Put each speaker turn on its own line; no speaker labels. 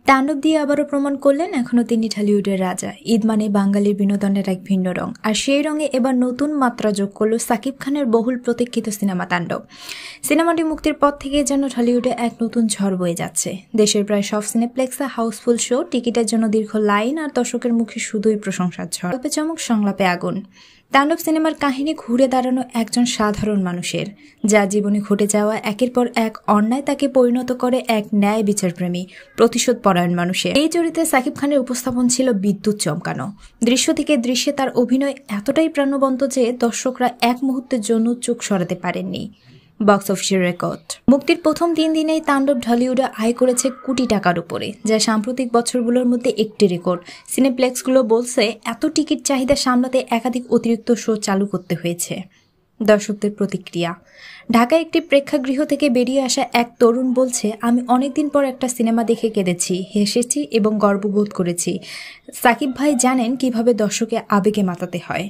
তাণ্ডব দিয়ে আবারও প্রমাণ করলেন এখনও তিনি ঢালিউডের রাজা। ঈদ মানে বাঙালির বিনোদনের এক ভিন্ন রং, আর সেই রঙে এবার নতুন মাত্রা যোগ করল সাকিব খানের বহুল প্রতীক্ষিত সিনেমা তাণ্ডব। সিনেমাটি মুক্তির পর থেকে যেন ঢালিউডে এক নতুন ঝড় বয়ে যাচ্ছে। দেশের প্রায় সব সিনেপ্লেক্সে হাউসফুল শো, টিকিটের জন্য দীর্ঘ লাইন, আর দর্শকের মুখে শুধুই প্রশংসার ঝড়। গল্পে চমক, সংলাপে আগুন। তাণ্ডব সিনেমার কাহিনী ঘুরে দাঁড়ানো একজন সাধারণ মানুষের, যা জীবনে ঘটে যাওয়া একের পর এক অন্যায় তাকে পরিণত করে এক ন্যায় বিচারপ্রেমী, প্রতিশোধ পরায়ণ মানুষের। এই চরিত্রে সাকিব খানের উপস্থাপন ছিল বিদ্যুৎ চমকানো। দৃশ্য থেকে দৃশ্যে তার অভিনয় এতটাই প্রাণবন্ত যে দর্শকরা এক মুহূর্তের জন্য চোখ সরাতে পারেননি। বক্স অফিসের রেকর্ড। মুক্তির প্রথম 3 দিনেই তাণ্ডব ঢালিউডে আয় করেছে কোটি টাকার উপরে, যা সাম্প্রতিক বছরগুলোর মধ্যে একটি রেকর্ড। সিনেপ্লেক্সগুলো বলছে এত টিকিট চাহিদা সামলাতে একাধিক অতিরিক্ত শো চালু করতে হয়েছে। দর্শকদের প্রতিক্রিয়া। ঢাকায় একটি প্রেক্ষাগৃহ থেকে বেরিয়ে আসা এক তরুণ বলছে, আমি অনেকদিন পর একটা সিনেমা দেখে কেঁদেছি, হেসেছি এবং গর্ববোধ করেছি। সাকিব ভাই জানেন কিভাবে দর্শকে আবেগে মাতাতে হয়।